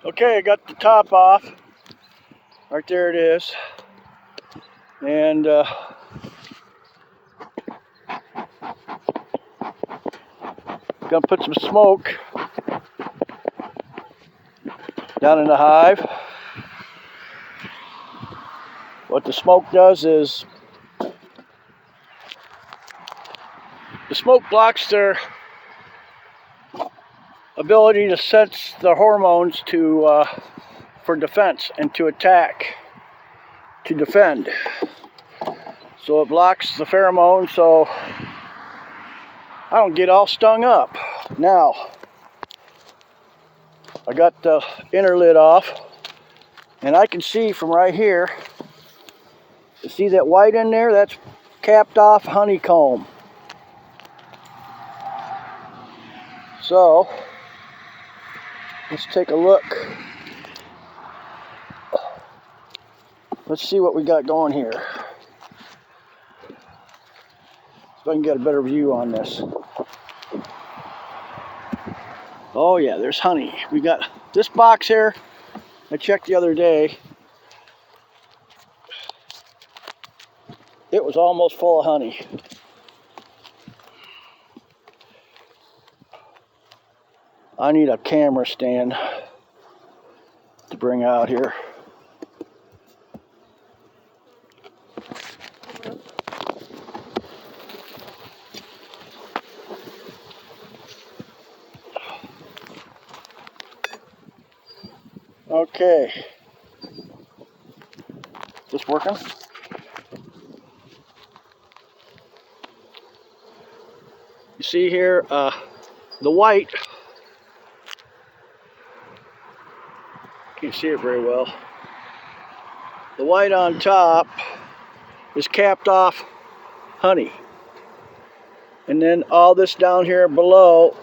Okay, I got the top off. Right there it is. And gonna put some smoke down in the hive. What the smoke does is the smoke blocks their ability to sense the hormones for defense and to attack, to defend. So it blocks the pheromone so I don't get all stung up. Now, I got the inner lid off and I can see from right here, you see that white in there? That's capped off honeycomb. So, let's take a look. Let's see what we got going here. So I can get a better view on this. Oh yeah, there's honey. We got this box here. I checked the other day. It was almost full of honey. I need a camera stand to bring out here. Okay. This working? You see here, the white, can't see it very well. The white on top is capped off honey. And then all this down here below,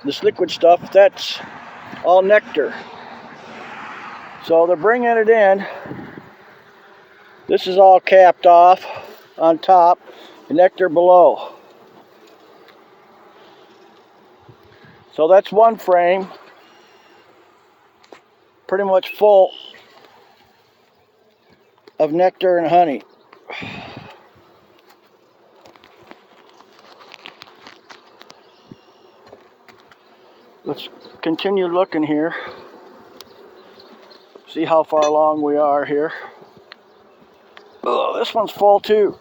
this liquid stuff, that's all nectar. So they're bringing it in. This is all capped off on top, the nectar below. So that's one frame, pretty much full of nectar and honey. Let's continue looking here. See how far along we are here. Oh, this one's full too.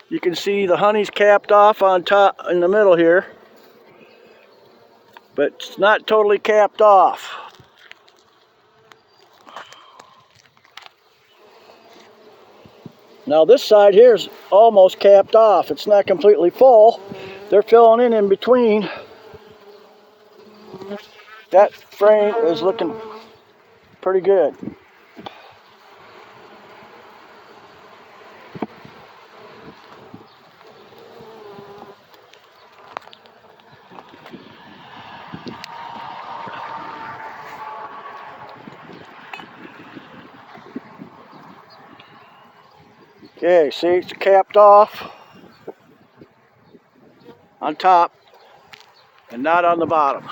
You can see the honey's capped off on top in the middle here, but it's not totally capped off. Now this side here is almost capped off. It's not completely full. They're filling in between. That frame is looking pretty good. Okay, see, it's capped off on top and not on the bottom.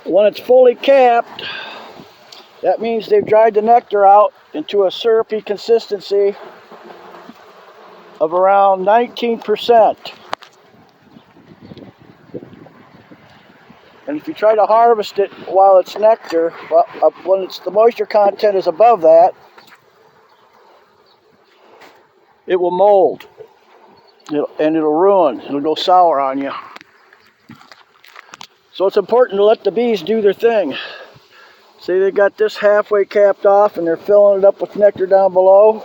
When it's fully capped, that means they've dried the nectar out into a syrupy consistency of around 19%. And if you try to harvest it while it's nectar, when the moisture content is above that, it will mold, and it'll ruin, it'll go sour on you. So it's important to let the bees do their thing. See, they got this halfway capped off and they're filling it up with nectar down below.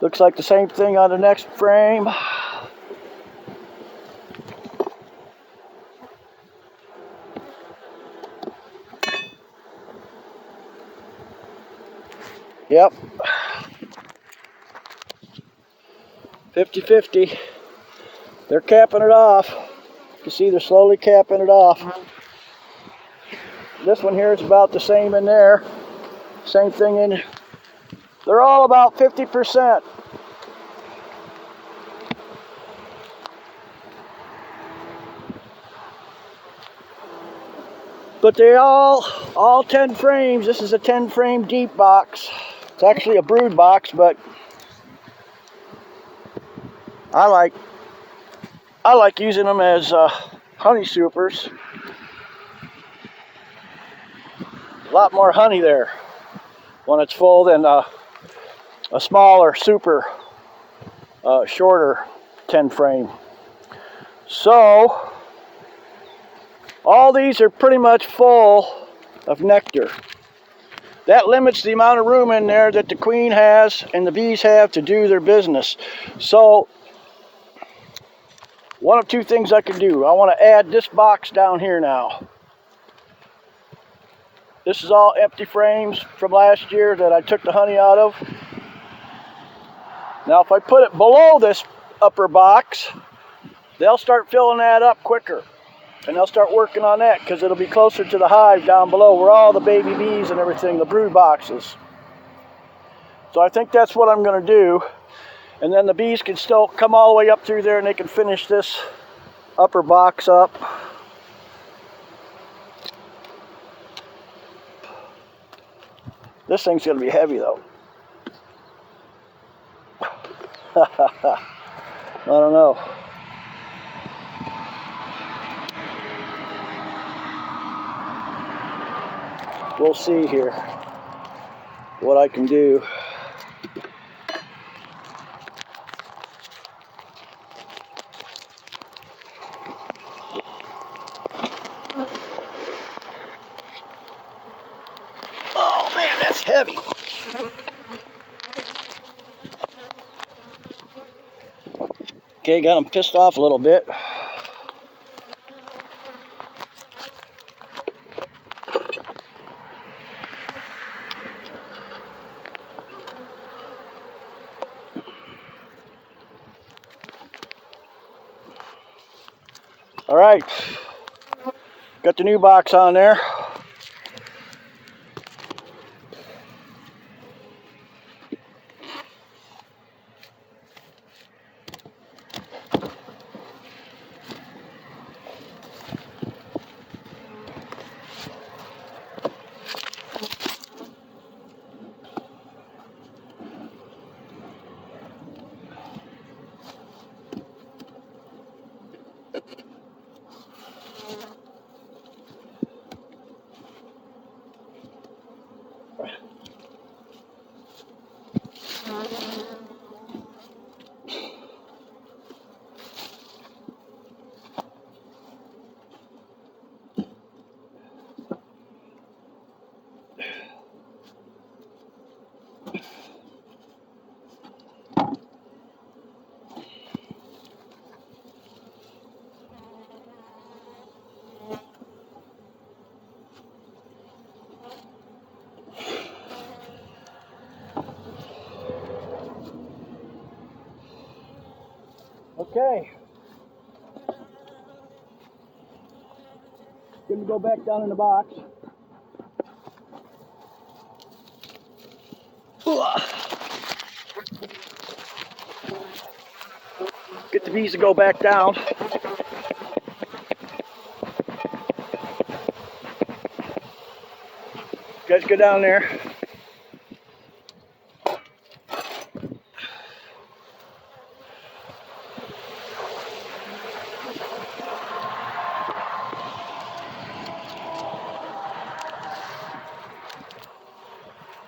Looks like the same thing on the next frame. Yep. 50-50. They're capping it off. You can see they're slowly capping it off. This one here is about the same in there. Same thing in. They're all about 50%. But they all 10 frames. This is a 10 frame deep box. It's actually a brood box, but I like using them as honey supers. A lot more honey there when it's full than a smaller super shorter 10 frame. So all these are pretty much full of nectar. That limits the amount of room in there that the queen has and the bees have to do their business. So one of two things I can do. I want to add this box down here now. This is all empty frames from last year that I took the honey out of. Now if I put it below this upper box, they'll start filling that up quicker. And they'll start working on that because it'll be closer to the hive down below where all the baby bees and everything, the brood boxes. So I think that's what I'm going to do. And then the bees can still come all the way up through there and they can finish this upper box up. This thing's going to be heavy though. I don't know. We'll see here what I can do. Oh man, that's heavy. Okay, got them pissed off a little bit. All right, got the new box on there. Okay. Gonna go back down in the box. Get the bees to go back down. Guys, go down there.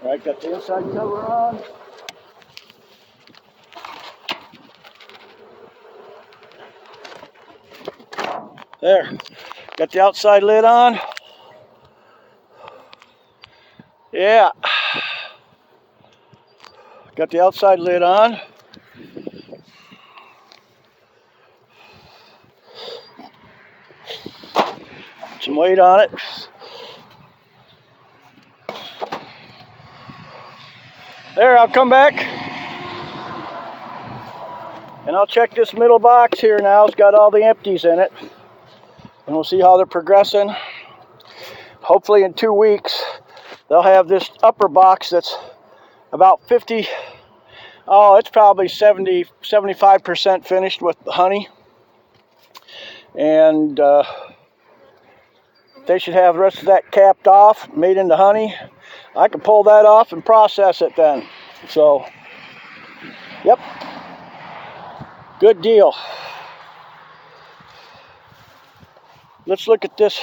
All right, got the inside cover on. There, got the outside lid on. Yeah, got the outside lid on. Some weight on it. There, I'll come back and I'll check this middle box here now. It's got all the empties in it. And we'll see how they're progressing. hopefully in 2 weeks, they'll have this upper box that's about 50, oh, it's probably 70, 75% finished with the honey. And they should have the rest of that capped off, made into honey. I can pull that off and process it then. So, yep, good deal. Let's look at this